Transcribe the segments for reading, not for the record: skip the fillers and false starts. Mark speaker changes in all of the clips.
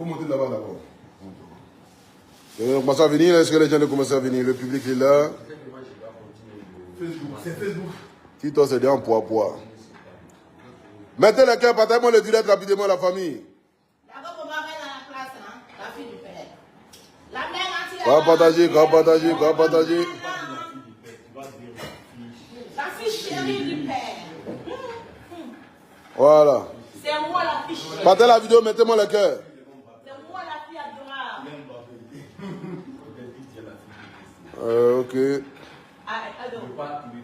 Speaker 1: faut monter là-bas d'abord. On commence à venir, est-ce que les gens ont commencé à venir? Le public est là.
Speaker 2: C'est Facebook.
Speaker 1: Tito, c'est déjà en poids. Mettez le cœur, partagez-moi le direct rapidement à la famille. Quand partager.
Speaker 3: La fille chérie du père.
Speaker 1: Voilà.
Speaker 3: C'est moi la fille chérie.
Speaker 1: Partagez la vidéo, mettez-moi le cœur.
Speaker 3: C'est moi la fille adorable.
Speaker 1: Ok.
Speaker 3: Adorable.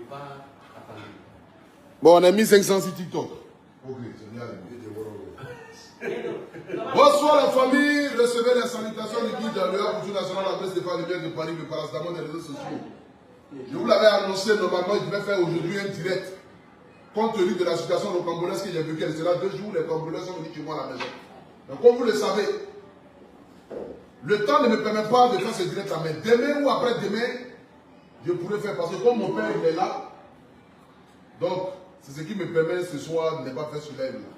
Speaker 1: Bon, on a mis 500 sur TikTok. Ok, c'est bien. Bonsoir la famille, recevez les salutations du guide de l'heure pour national la presse de Paris de Paris, le paracétamol des réseaux sociaux. Je vous l'avais annoncé, normalement, il devait faire aujourd'hui un direct. Compte tenu de la situation de Congolais que j'ai vécu, elle sera 2 jours, les Congolais sont venus chez moi à la maison. Donc, comme vous le savez, le temps ne me permet pas de faire ce direct là, mais demain ou après-demain, je pourrais faire, parce que comme mon père il est là, donc c'est ce qui me permet ce soir de ne pas faire ce live là.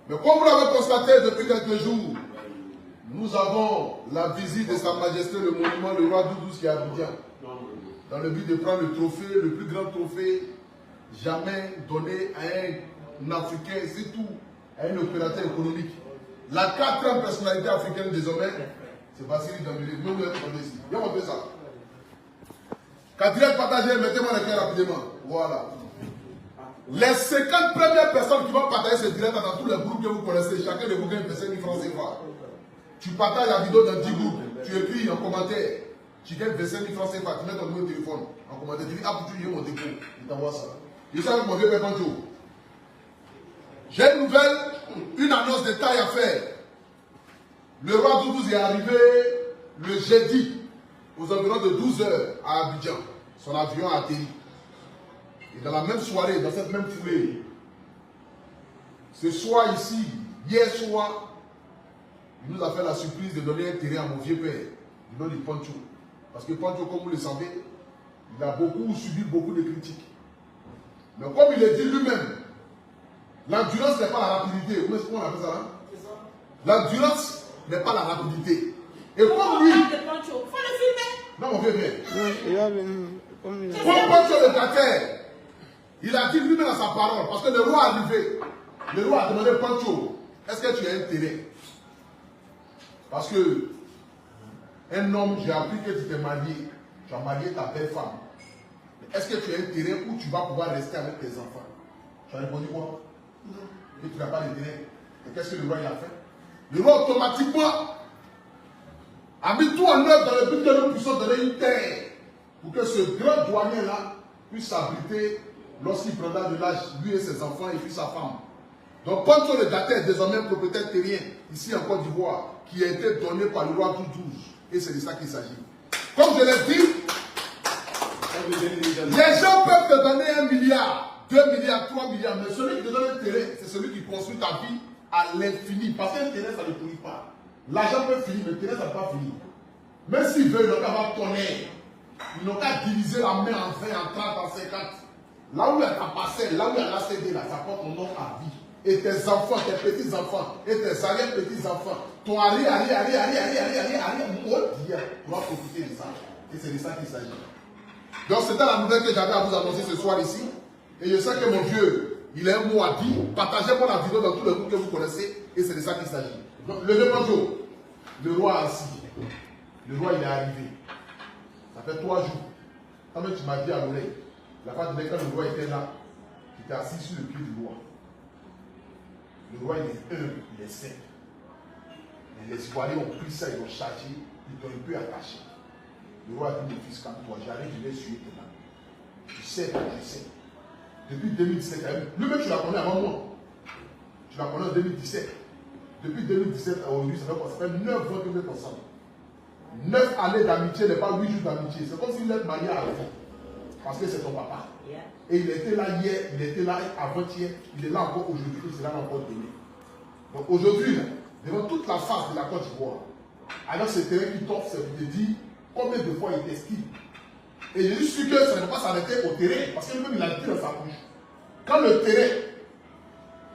Speaker 1: Mais comme vous l'avez constaté depuis quelques jours, nous avons la visite de Sa Majesté, le monument, le roi Doudou qui est à Abidjan, dans le but de prendre le trophée, le plus grand trophée jamais donné à un Africain, c'est tout, à un opérateur économique. La 4e personnalité africaine désormais, c'est Bassili Dembélé. Nous nous attendons ici. Viens montrer ça. Quatrième partagé, mettez-moi le cœur rapidement. Voilà. Les 50 premières personnes qui vont partager ce direct dans tous les groupes que vous connaissez, chacun de vous gagne 25 000 francs CFA. Tu partages la vidéo dans 10 groupes, tu écris en commentaire, tu gagnes 25 000 francs CFA, tu mets ton numéro de téléphone en commentaire, tu dis ah, tu veux mon dépôt, il t'envoie ça. Je sais avec mon vieux père Pancho. J'ai une nouvelle, une annonce de taille à faire. Le roi Doudou est arrivé le jeudi aux environs de 12 h à Abidjan. Son avion a atterri. Et dans la même soirée, dans cette même foulée, ce soir ici, hier soir, il nous a fait la surprise de donner un terrain à mon vieux père, du nom de Pancho. Parce que Pancho, comme vous le savez, il a subi beaucoup de critiques. Mais comme il le dit lui-même, l'endurance n'est pas la rapidité. Comment on appelle ça, hein? L'endurance n'est pas la rapidité. Et comme lui...
Speaker 3: Faut le filmer.
Speaker 1: Non, mon vieux père.
Speaker 4: Il va venir.
Speaker 1: Comme Pancho le Dakar, il a dit lui-même à sa parole, parce que le roi est arrivé. Le roi a demandé Pancho, est-ce que tu as un terrain? Parce que un homme, j'ai appris que tu t'es marié, tu as marié ta belle femme. Est-ce que tu as un terrain où tu vas pouvoir rester avec tes enfants? Tu as répondu quoi? Que tu n'as pas de terrain. Et qu'est-ce que le roi il a fait? Le roi automatiquement a mis tout en œuvre dans le but que nous puissions donner une terre pour que ce grand douanier-là puisse s'abriter lorsqu'il prendra de l'âge, lui et ses enfants et puis sa femme. Donc Pancho le Dakar est désormais propriétaire terrien ici en Côte d'Ivoire qui a été donné par le roi Doudou. Et c'est de ça qu'il s'agit. Comme je l'ai dit, les gens peuvent te donner 1 milliard, 2 milliards, 3 milliards, mais celui qui te donne un terrain, c'est celui qui construit ta vie à l'infini. Parce qu'un terrain, ça ne pourrit pas. L'argent peut finir, mais le terrain, ça ne peut pas finir. Même s'ils veulent, ils n'ont qu'à avoir tonnerre. Ils n'ont qu'à diviser la main en 20, en 30, en 50. Là où il y a ta parcelle, là où il y a la CD, là, ça porte ton nom à vie. Et tes enfants, tes petits-enfants, et tes arrière-petits-enfants, ton arrière, tu vas profiter de ça. Et c'est de ça qu'il s'agit. Donc c'était la nouvelle que j'avais à vous annoncer ce soir ici. Et je sais que mon Dieu, il a un mot à dire. Partagez-moi la vidéo dans tous les groupes que vous connaissez. Et c'est de ça qu'il s'agit. Donc levez-moi jour. Le roi est assis. Le roi il est arrivé. Ça fait 3 jours. Quand même tu m'as dit à l'oreille. La fois de quand le roi était là, tu étais assis sur le pied du roi. Le roi il est humble, il est simple. Les espoirs ont pris ça, ils ont chargé, ils t'ont un peu attaché. Le roi a dit, mon fils, calme-toi, j'arrive, je vais suivre tes mains. Tu sais, tu sais. Depuis 2017, lui-même tu la connais avant moi. Tu la connais en 2017. Depuis 2017 à aujourd'hui, ça fait 9 ans que vous êtes ensemble. 9 années d'amitié n'est pas 8 jours d'amitié. C'est comme s'il est marié à vous. Parce que c'est ton papa. Et il était là hier, il était là avant-hier, il est là encore aujourd'hui, il sera là encore demain. Donc aujourd'hui, devant toute la face de la Côte d'Ivoire, alors ce terrain qui t'offre, c'est de dire combien de fois il t'estime. Et je suis sûr que ça ne va pas s'arrêter au terrain, parce que lui-même il a dit dans sa bouche. Quand le terrain,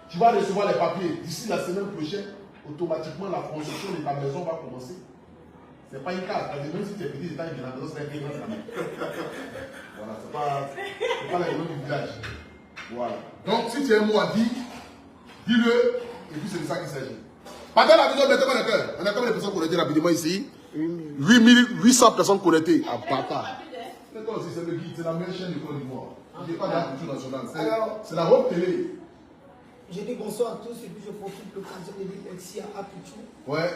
Speaker 1: tu vas recevoir les papiers d'ici la semaine prochaine, automatiquement la construction de ta maison va commencer. Ce n'est pas une case. Parce que même si tu es petit, la maison, c'est un grand. Voilà, c'est pas la maison du village. Voilà. Donc, si tu as un mot à dire, dis-le, et puis c'est de ça qu'il s'agit. Pendant la vidéo, mettez-moi le cœur. On a combien de personnes connectées rapidement ici? 8800 personnes connectées. Ah, papa. Mais toi aussi, c'est le guide, c'est la meilleure chaîne de Côte d'Ivoire. Je n'ai pas de la culture nationale. C'est la Haute Télé.
Speaker 2: Je dis bonsoir à tous et puis je profite de l'occasion de dire merci à Apichou.
Speaker 1: Ouais.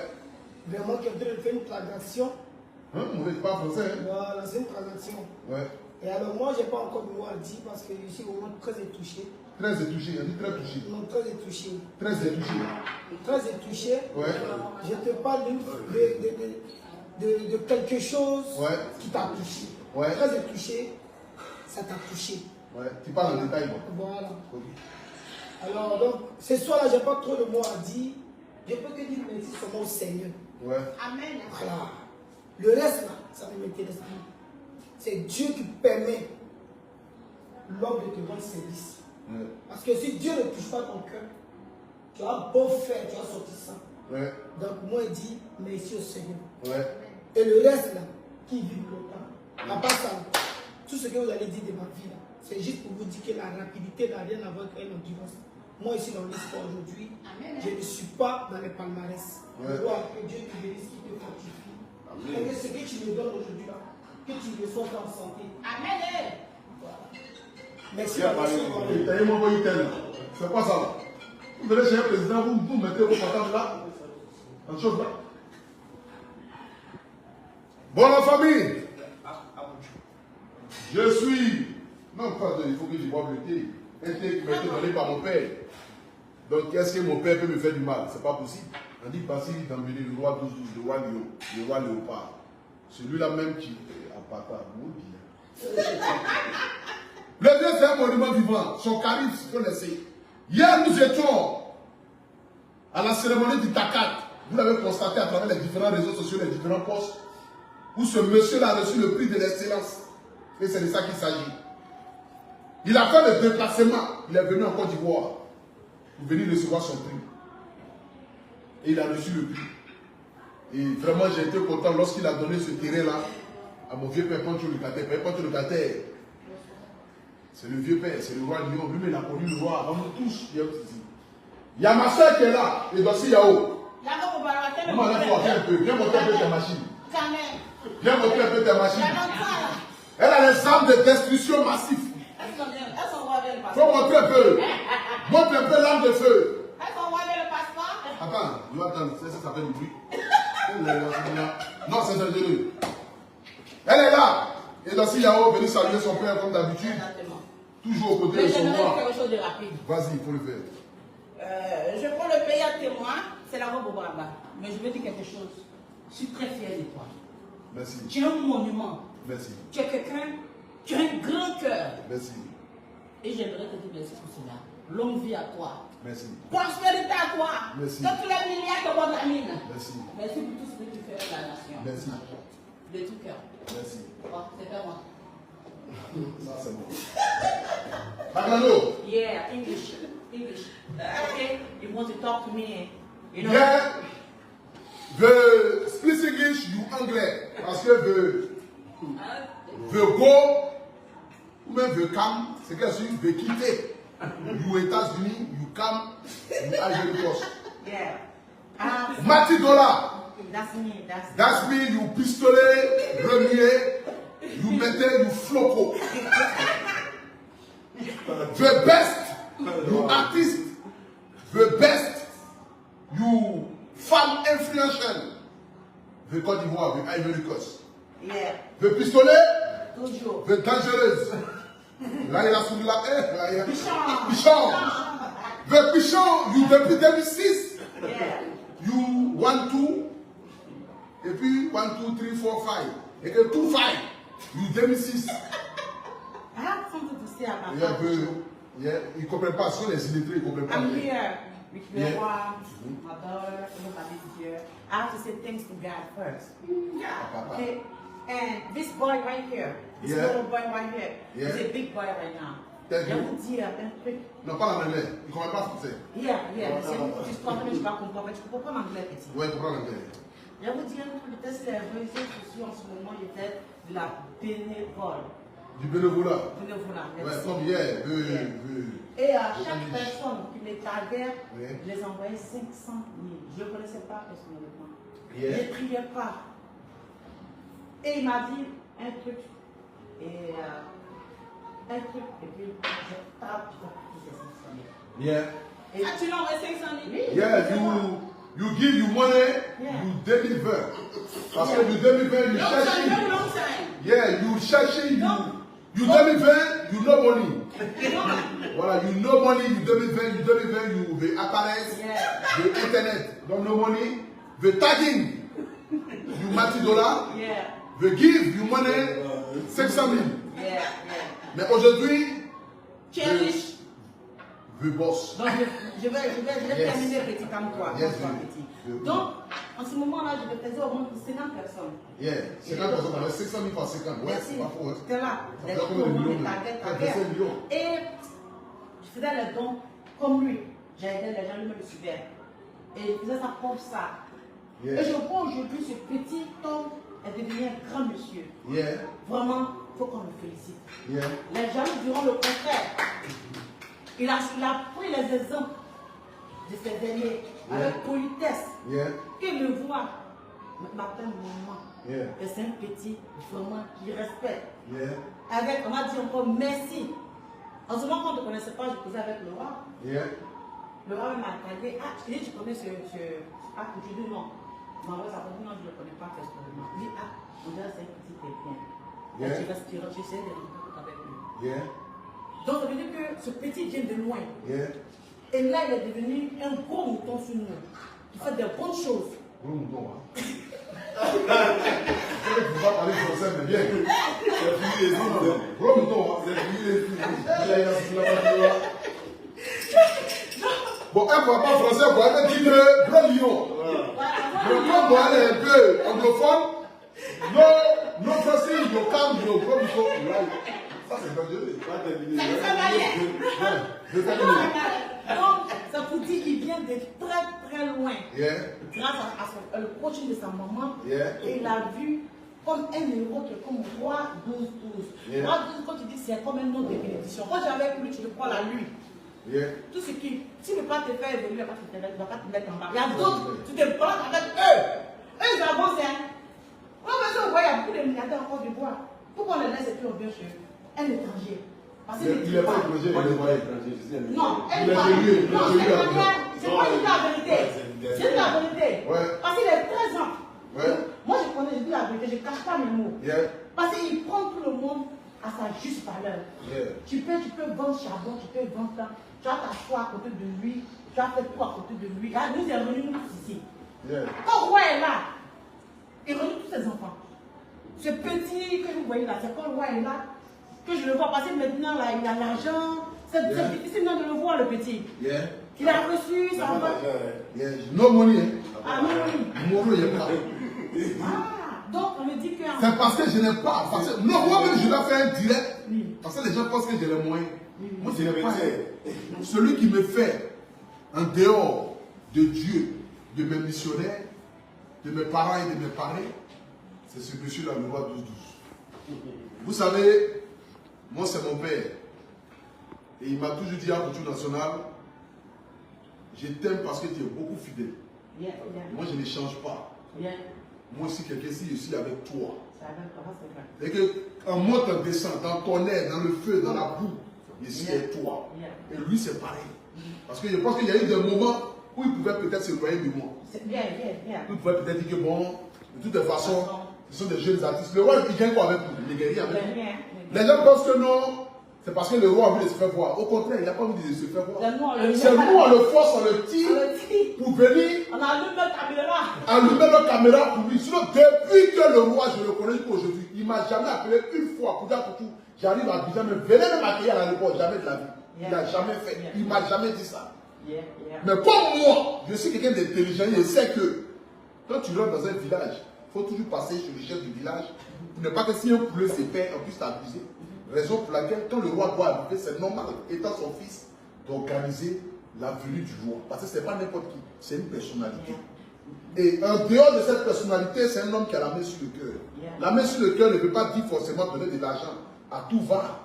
Speaker 2: Vraiment qui est en train de faire une transaction.
Speaker 1: Hein, on n'est pas français. Hein?
Speaker 2: Voilà, c'est une transaction.
Speaker 1: Ouais.
Speaker 2: Et alors moi, je n'ai pas encore de mot à dire parce que je suis vraiment très touché.
Speaker 1: Très touché, elle dit très touché.
Speaker 2: Non, très touché.
Speaker 1: Très touché.
Speaker 2: Très touché.
Speaker 1: Ouais.
Speaker 2: Je te parle de quelque chose
Speaker 1: ouais.
Speaker 2: qui t'a touché.
Speaker 1: Ouais.
Speaker 2: Très touché, ça t'a touché.
Speaker 1: Ouais. Tu parles en détail, moi.
Speaker 2: Voilà.
Speaker 1: Okay.
Speaker 2: Alors, donc, ce soir-là, je n'ai pas trop de mots à dire. Je peux te dire merci seulement au Seigneur.
Speaker 1: Ouais.
Speaker 3: Amen.
Speaker 2: Voilà. Le reste, là, ça ne m'intéresse pas. C'est Dieu qui permet l'homme de te rendre service.
Speaker 1: Ouais.
Speaker 2: Parce que si Dieu ne touche pas ton cœur, tu as beau faire, tu as sorti ça.
Speaker 1: Ouais.
Speaker 2: Donc, moi, je dis merci au Seigneur.
Speaker 1: Ouais.
Speaker 2: Et le reste, là, qui vit longtemps, à part ça, tout ce que vous allez dire de ma vie, là, c'est juste pour vous dire que la rapidité n'a rien à voir avec l'endurance. Moi, ici, dans l'histoire aujourd'hui, je ne suis pas dans les palmarès. Je vois que Dieu te bénisse, qui te fortifie. Et que ce que tu me donnes aujourd'hui, là, que tu le sois en santé.
Speaker 3: Amen.
Speaker 2: Voilà. Merci.
Speaker 1: C'est quoi ça? Vous venez chez un président, vous mettez vos portables là, en chose là. Bon, la famille, je suis. Non, pas de, il faut que je boive le thé. Un thé qui m'a été donné par mon père. Donc, est-ce que mon père peut me faire du mal? C'est pas possible. On dit pas s'il d'emmener le roi 12-12, le roi Léo, le roi Léopard. Celui-là même qui est à papa, maudit. Le Dieu, c'est un monument vivant. Son charisme, vous connaissez. Hier, nous étions à la cérémonie du Takat. Vous l'avez constaté à travers les différents réseaux sociaux, les différents posts, où ce monsieur-là a reçu le prix de l'excellence. Et c'est de ça qu'il s'agit. Il a fait le déplacement. Il est venu en Côte d'Ivoire pour venir recevoir son prix. Et il a reçu le prix. Et vraiment, j'ai été content lorsqu'il a donné ce terrain-là à mon vieux père Pancho Lucater. Père Pancho Lucater, c'est le vieux père, c'est le roi Lyon. Lui, il a connu le roi avant nous tous. Il y a ma soeur qui est là, et Dossi Yao. Maman, là, faut un peu. Viens montrer un peu ta machine. Viens montrer un peu ta machine. Elle a les armes de destruction massive. Il faut montrer un peu. Montre un peu l'arme de feu. Attends, je vais attendre. Ça fait du bruit. Non, c'est dangereux. Elle est là. Et Dossi Yao venu saluer son père comme d'habitude. Toujours aux côtés de son roi. Vas-y, il faut le faire.
Speaker 3: Je prends le pays à témoin. C'est la robe au baba. Mais je veux dire quelque chose. Je suis très fier de toi.
Speaker 1: Merci.
Speaker 3: Tu es un monument.
Speaker 1: Merci.
Speaker 3: Tu es quelqu'un, tu as un grand cœur.
Speaker 1: Merci.
Speaker 3: Et j'aimerais te dire merci pour cela. Longue vie à toi.
Speaker 1: Merci.
Speaker 3: Prospérité à toi.
Speaker 1: Merci.
Speaker 3: Que tous les milliards te vont la mine.
Speaker 1: Merci.
Speaker 3: Merci pour tout ce que tu fais pour la nation.
Speaker 1: Merci.
Speaker 3: De tout cœur.
Speaker 1: Merci.
Speaker 3: Oh, c'est à moi.
Speaker 1: Ça, c'est bon. Bagano.
Speaker 3: Yeah, English. Okay, you want to talk to me, you know?
Speaker 1: Yeah. The speak English, you anglais. Parce que the go, ou même the come, c'est quelque chose de quitter. You États-Unis, you come, you Ivory Coast.
Speaker 3: Yeah.
Speaker 1: Mati dollar.
Speaker 3: That's me,
Speaker 1: That's me, you pistolet, renier, you mette, you floco. The best, you artist. The best, you femme influential. The Côte d'Ivoire, the Ivory Coast.
Speaker 3: Yeah.
Speaker 1: The pistolet,
Speaker 3: Toujours.
Speaker 1: the dangereuse. Là, il a soumis la haie. Là, il a Pichon. The Pichon, you depuis 2006.
Speaker 3: Yeah.
Speaker 1: You 1, 2. Et puis 1, 2, 3, 4, 5. Et que 2, 5. You 2006.
Speaker 3: I have something to say about
Speaker 1: Yeah,
Speaker 3: that.
Speaker 1: yeah. Ils ne comprennent pas. Ce sont les illettrés, ils ne comprennent pas.
Speaker 3: I'm here with your
Speaker 1: Yeah.
Speaker 3: wife, my daughter, everybody's here. I have to say thanks to God first.
Speaker 1: Papa.
Speaker 3: Okay. And this boy right here, this
Speaker 1: Yeah.
Speaker 3: little boy right here,
Speaker 1: Yeah.
Speaker 3: he's a big boy right now. Je vais vous dire un truc.
Speaker 1: Non, pas l'anglais. Il ne comprend pas français.
Speaker 3: C'est une petite histoire que je ne vais pas comprendre. Tu comprends l'anglais, petit?
Speaker 1: Oui, il comprend l'anglais.
Speaker 3: Je vais vous dire un truc. Peut-être que les réseaux sociaux en ce moment, il était de la bénévole.
Speaker 1: Du bénévolat.
Speaker 3: Bénévolat,
Speaker 1: Ouais,
Speaker 3: merci.
Speaker 1: comme hier.
Speaker 3: Et à chaque personne qui les taguait,
Speaker 1: Oui.
Speaker 3: je les envoyais 500 000. Je ne connaissais pas personnellement.
Speaker 1: Yeah.
Speaker 3: Je ne priais pas. Et il m'a dit un truc. Et puis je tape, je tape, 500 000.
Speaker 1: Yeah.
Speaker 3: Et tu l'as envoyé 500 000? Oui.
Speaker 1: Yeah, you give you money,
Speaker 3: Yeah.
Speaker 1: you deliver. Parce que you deliver, you cherching.
Speaker 3: Long time.
Speaker 1: Yeah, you cherching, you deliver, you no money. Voilà, you no money, you deliver, you the apparaît, the internet, don't no money, the tagging, you $20,
Speaker 3: Yeah.
Speaker 1: the give you money, 500 000.
Speaker 3: Yeah.
Speaker 1: Mais aujourd'hui,
Speaker 3: Cherish.
Speaker 1: the boss.
Speaker 3: Donc, je vais
Speaker 1: Yes.
Speaker 3: terminer petit comme toi.
Speaker 1: Yes,
Speaker 3: comme toi,
Speaker 1: oui.
Speaker 3: petit.
Speaker 1: Oui.
Speaker 3: Donc, en ce moment-là, je me faisais au moins 50 personnes.
Speaker 1: Yeah, 50 personnes, avec 500 000 par 50. Ouais,
Speaker 3: Merci.
Speaker 1: c'est pas faux. Hein.
Speaker 3: C'était là.
Speaker 1: Ça
Speaker 3: Les
Speaker 1: fait combien de
Speaker 3: promos,
Speaker 1: millions
Speaker 3: les
Speaker 1: de-
Speaker 3: taguets,
Speaker 1: ça fait
Speaker 3: taguets.
Speaker 1: 5 millions.
Speaker 3: Et je faisais les dons comme lui. J'aidais les gens, lui me suivait. Et il faisait ça comme ça.
Speaker 1: Yeah.
Speaker 3: Et je vois aujourd'hui ce petit homme est devenu un grand monsieur.
Speaker 1: Yeah,
Speaker 3: Vraiment, il faut qu'on le félicite.
Speaker 1: yeah,
Speaker 3: Les gens diront le contraire. Il a pris les exemples de ses aînés avec politesse.
Speaker 1: yeah,
Speaker 3: Qu'il me voit, m'appelle maman.
Speaker 1: yeah,
Speaker 3: Et c'est un petit vraiment qui respecte.
Speaker 1: yeah,
Speaker 3: Avec, on m'a dit encore merci. En ce moment, quand on ne connaissait pas, je causais avec le roi.
Speaker 1: yeah.
Speaker 3: Le roi m'a tagué. Ah, je dis, tu connais ce. Ah, je dis non. Non, ça dit non, je ne le connais pas personnellement. Il dit, ah, on dirait c'est un petit bien.
Speaker 1: Yeah.
Speaker 3: Et tu restes, tu essaies de rentrer avec lui.
Speaker 1: Yeah,
Speaker 3: Donc, ça veut dire que ce petit vient de loin.
Speaker 1: yeah.
Speaker 3: Et là, il est devenu un gros mouton sur nous. Il fait de bonnes choses.
Speaker 1: Gros mouton, hein. Il ne faut pas parler français, mais bien. C'est fini les autres. Gros mouton, hein. C'est fini les autres. Bon, elle ne parle pas français, bon, elle me dit que gros lion. Mais comme bon, elle est un peu anglophone, no français, no calme, no gros mouton. Ça, c'est dangereux.
Speaker 3: Donc, ça vous dit qu'il vient de très très loin.
Speaker 1: Yeah,
Speaker 3: Grâce à le coaching de sa maman.
Speaker 1: Yeah.
Speaker 3: Et il a vu comme un héros qui est comme roi 12-12.
Speaker 1: Yeah.
Speaker 3: Roi 12, quand tu dis c'est comme un nom de bénédiction. Quand j'avais avec lui, tu le prends à lui.
Speaker 1: yeah.
Speaker 3: Tout ce qui, tu ne peux pas te faire évoluer, il ne va pas te mettre en bas. Il y a d'autres, tu te prends avec eux. Eux, ils avancent. Hein. Ouais, mais ça, vous voyez, il y a beaucoup de milliardaires encore du bois. Pourquoi on les laisse et puis on vient chez eux? Un étranger. Parce qu'il
Speaker 1: Il n'est pas étranger, il est pas étranger.
Speaker 3: non,
Speaker 1: Il est chez lui,
Speaker 3: non,
Speaker 1: il est chez lui,
Speaker 3: c'est pas une la vérité. C'est la vérité.
Speaker 1: Ouais.
Speaker 3: Parce qu'il est très simple.
Speaker 1: Ouais.
Speaker 3: Moi, je connais, je dis la vérité, je ne cache pas mes mots.
Speaker 1: Yeah,
Speaker 3: Parce qu'il prend tout le monde à sa juste valeur.
Speaker 1: yeah.
Speaker 3: Tu peux vendre charbon, tu peux vendre ça. Tu as ta foi à côté de lui, tu as fait tout à côté de lui. Ah, nous sommes venus tous ici.
Speaker 1: Yeah.
Speaker 3: Quand le roi est là, il réunit tous ses enfants. Ce petit que vous voyez là, c'est quand le roi est là, que je le vois passer maintenant, là, il a l'argent. C'est difficile non, de le voir, le petit.
Speaker 1: Yeah.
Speaker 3: Il a reçu, ça va.
Speaker 1: Yeah. No money. Hein.
Speaker 3: Ah non, oui.
Speaker 1: Moro, il n'y a pas.
Speaker 3: Ah, donc on me dit que.
Speaker 1: C'est parce que je n'ai pas. Parce que, non, moi-même, je dois faire un direct.
Speaker 3: Oui.
Speaker 1: Parce que les gens pensent que j'ai les moyens. Moi, je n'ai pas.
Speaker 4: Oui.
Speaker 1: Celui qui me fait en dehors de Dieu, de mes missionnaires, de mes parents et de mes parents, c'est ce monsieur-là, le roi 12-12. Vous savez, moi, c'est mon père. Et il m'a toujours dit à Couture Nationale, je t'aime parce que tu es beaucoup fidèle.
Speaker 3: Bien, bien.
Speaker 1: Moi, je ne change pas.
Speaker 3: Bien.
Speaker 1: Moi, si quelqu'un, si je suis avec toi,
Speaker 3: Ça va, c'est vrai.
Speaker 1: et qu'en monte, en descend, dans ton air, dans le feu, dans la boue, je suis avec toi. Et lui, c'est pareil. Parce que je pense qu'il y a eu des moments où il pouvait peut-être se noyer de moi.
Speaker 3: C'est bien, bien, bien.
Speaker 1: Il pouvait peut-être dire que bon, de toutes les façons, ce sont des jeunes artistes. Le roi, il gagne quoi avec nous? Il guérit avec nous. Les gens pensent que non, c'est parce que le roi a envie de se faire voir. Au contraire, il n'a pas envie de se faire voir. C'est nous, on le force, on le tire pour venir
Speaker 3: On allume notre caméra.
Speaker 1: allumer notre caméra pour lui. Sinon, depuis que le roi, je le connais aujourd'hui, il ne m'a jamais appelé une fois pour dire pour tout. J'arrive à Abidjan, mais venez me m'accueillir à l'aéroport, jamais de la vie. Il n'a jamais fait. Il ne m'a jamais dit ça. Mais comme moi, je suis quelqu'un d'intelligent, je sais que quand tu rentres dans un village, il faut toujours passer chez le chef du village pour ne pas que si un poulet se perd, on puisse t'abuser. Raison pour laquelle, quand le roi doit arriver, c'est normal, étant son fils, d'organiser la venue du roi. Parce que ce n'est pas n'importe qui, c'est une personnalité. Et en dehors de cette personnalité, c'est un homme qui a la main sur le cœur. La main sur le cœur ne veut pas dire forcément donner de l'argent à tout va.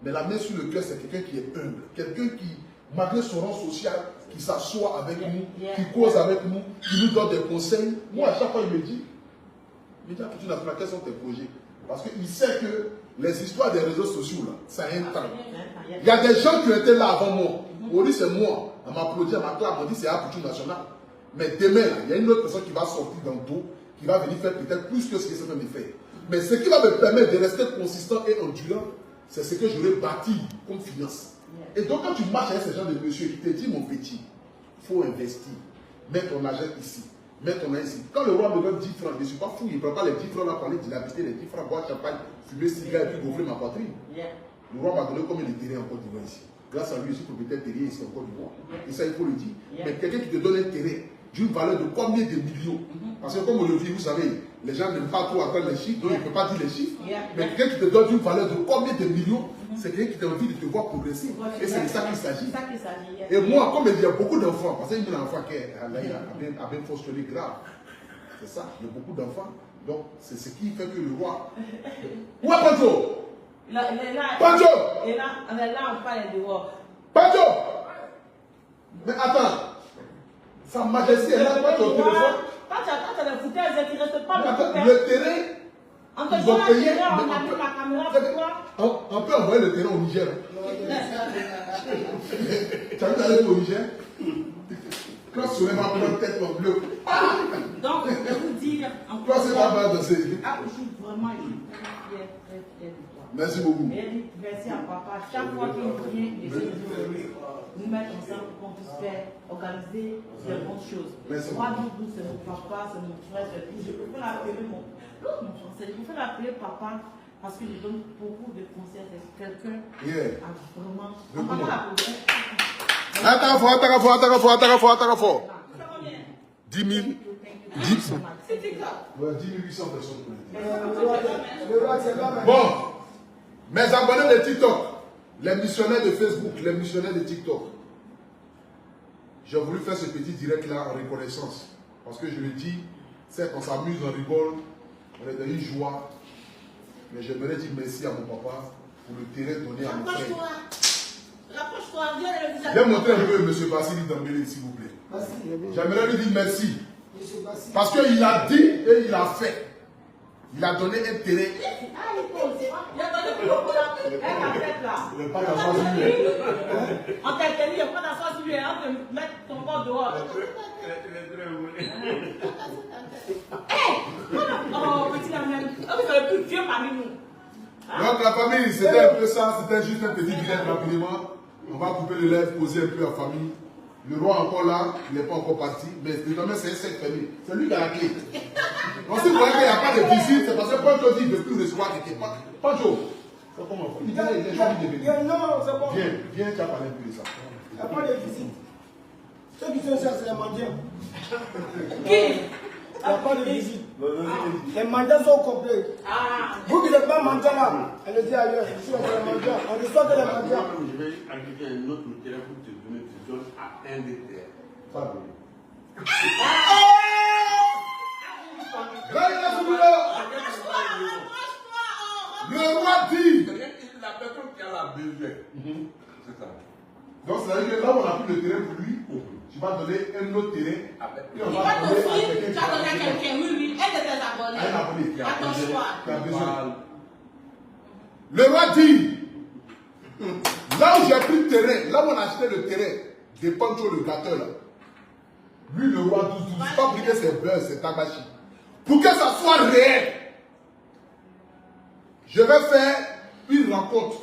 Speaker 1: Mais la main sur le cœur, c'est quelqu'un qui est humble. Quelqu'un qui, malgré son rang social, qui s'assoit avec nous, qui cause avec nous, qui nous donne des conseils. Moi, à chaque fois, il me dit, quels sont tes projets? Parce qu'il sait que les histoires des réseaux sociaux, là, ça a un temps. Il y a des gens qui étaient là avant moi. On dit c'est moi. On m'a applaudi, on m'a acclamé, on dit c'est Apoutou National. Mais demain, là, il y a une autre personne qui va sortir dans le dos, qui va venir faire peut-être plus que ce que ça va me faire. Mais ce qui va me permettre de rester consistant et endurant, c'est ce que j'aurais bâti comme finance. Et donc quand tu marches avec ces gens de monsieur qui te dit mon petit, il faut investir. Mets ton argent ici. Mets ton argent ici. Quand le roi me donne 10 francs, je ne suis pas fou, il ne prend pas les 10 francs là pour aller dilapider les 10 francs, boire champagne, fumer cigare et puis gonfler ma poitrine. Le roi m'a donné combien de terrain en Côte d'Ivoire ici? Grâce à lui, je suis propriétaire de terrain ici en Côte d'Ivoire. Et ça, il faut le dire. Mais quelqu'un qui te donne un terrain d'une valeur de combien de millions? Parce que comme on le dit, vous savez, les gens n'aiment pas trop attendre les chiffres, donc il ne peut pas dire les chiffres. Mais quelqu'un qui te donne une valeur de combien de millions, c'est quelqu'un qui a envie de te voir progresser. Et c'est de ça qu'il s'agit. Et moi, comme il y a beaucoup d'enfants, parce qu'il y a un enfant qui a bien fonctionné grave. C'est ça, il y a beaucoup d'enfants. Donc, c'est ce qui fait que le roi... Où est Pancho? Pancho!
Speaker 3: Et là, on est là, on parle dehors.
Speaker 1: Pancho! Mais attends, Sa Majesté est là, pas ton téléphone.
Speaker 3: Quand tu as le foutage, il ne reste pas le foutage.
Speaker 1: Le terrain, ils ont payé.
Speaker 3: On a mis la caméra, pourquoi?
Speaker 1: On peut envoyer le terrain au Niger. Tu as vu d'aller au Niger? Quand Soleil va prendre tête en bleu.
Speaker 3: Donc, je vais vous dire.
Speaker 1: Toi, c'est pas mal de ces.
Speaker 3: Ah, je suis vraiment fier de toi.
Speaker 1: Merci beaucoup.
Speaker 3: Merci à papa. Chaque fois qu'il vient, nous mettre ensemble pour qu'on puisse faire, organiser des bonnes choses. Moi, Doudou, c'est mon papa, c'est mon frère, c'est tout. Je préfère l'appeler mon français. Je préfère l'appeler papa parce qu'il donne beaucoup de conseils. C'est quelqu'un qui a vraiment. On va pas l'appeler.
Speaker 1: Attends, 10 000. 10 000. Ouais, 10 800 personnes. Bon, mes abonnés de TikTok, les missionnaires de Facebook, les missionnaires de TikTok, j'ai voulu faire ce petit direct là en reconnaissance. Parce que je le dis, c'est qu'on s'amuse, on rigole, on est dans une joie. Mais j'aimerais dire merci à mon papa pour le terrain donné à mon frère. Viens montrer un peu M. Bassili Dambélé, s'il vous plaît. J'aimerais lui dire merci. Parce qu'il a dit et il a fait. Il a donné un terrain.
Speaker 3: Il a donné plus haut là.
Speaker 1: Il n'est pas d'affaire sur lui.
Speaker 3: On t'a tenu, il n'y a pas d'affaire sur lui. On te mettre ton corps dehors. Oh, petit la même. Vous avez plus vieux parmi nous.
Speaker 1: Donc la famille, c'était un peu ça. C'était juste un petit direct rapidement. On va couper le lèvres, poser un peu la famille. Le roi est encore là, il n'est pas encore parti, mais désormais c'est cette famille. C'est lui qui a la clé. Donc si vous voyez qu'il n'y a pas de visite, c'est parce que Pancho dit qu'il ne veut plus recevoir quelqu'un. Pancho, c'est comment? Il est envie de venir.
Speaker 2: Non, c'est bon.
Speaker 1: Viens, tu as parlé un peu de ça.
Speaker 2: Il n'y a pas de visite. Ceux qui sont ça, c'est les mendiants.
Speaker 3: Qui?
Speaker 2: Il n'y a pas de visite. Les mandats sont complets. Vous qui n'êtes pas mendiant là, elle le dit ailleurs. Ici, on est les mendiants. On reçoit que les mendiants.
Speaker 4: Je vais ajouter un autre terrain pour te donner, tu donnes à un des terrains.
Speaker 1: Le roi dit.
Speaker 4: La personne qui a la besoin. C'est ça.
Speaker 1: Donc c'est à dire que là où on a pris le terrain pour lui, tu vas donner un autre terrain.
Speaker 3: Il va t'offrir, tu vas donner à quelqu'un, oui, un de tes abonnés.
Speaker 1: Un abonné qui a
Speaker 3: À ton choix.
Speaker 1: besoin. Le roi dit, là où j'ai pris le terrain, là où on a acheté le terrain de Pancho le gâteur là, lui le roi 12-12, fabriquer ses beurres, ses tabachi. Pour que ça soit réel, je vais faire une rencontre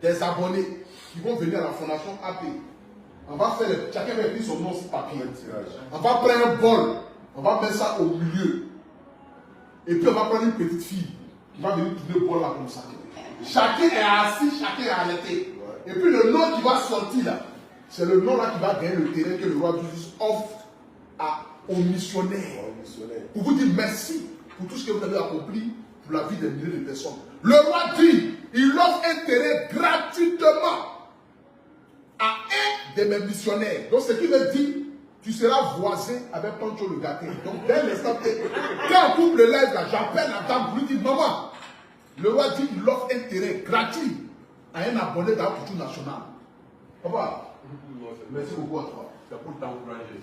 Speaker 1: des abonnés qui vont venir à la fondation AP. On va faire, chacun va écrire son nom sur papier. On va prendre un bol, on va mettre ça au milieu. Et puis on va prendre une petite fille qui va venir tourner le bol là comme ça. Chacun est assis, chacun est arrêté. Et puis le nom qui va sortir là, c'est le nom là qui va gagner le terrain que le roi Jésus offre aux missionnaires. Pour vous dire merci pour tout ce que vous avez accompli pour la vie des milliers de personnes. Le roi dit, Il offre un terrain gratuitement à un de mes missionnaires. Donc, ce qui veut dire, tu seras voisin avec Pancho le gâté. Donc, dès l'instant que, quand un couple lève là, j'appelle la dame pour lui dire, maman, le roi dit, il offre un terrain gratuit à un abonné de la culture nationale. Papa, merci beaucoup à toi.
Speaker 4: C'est pour t'encourager.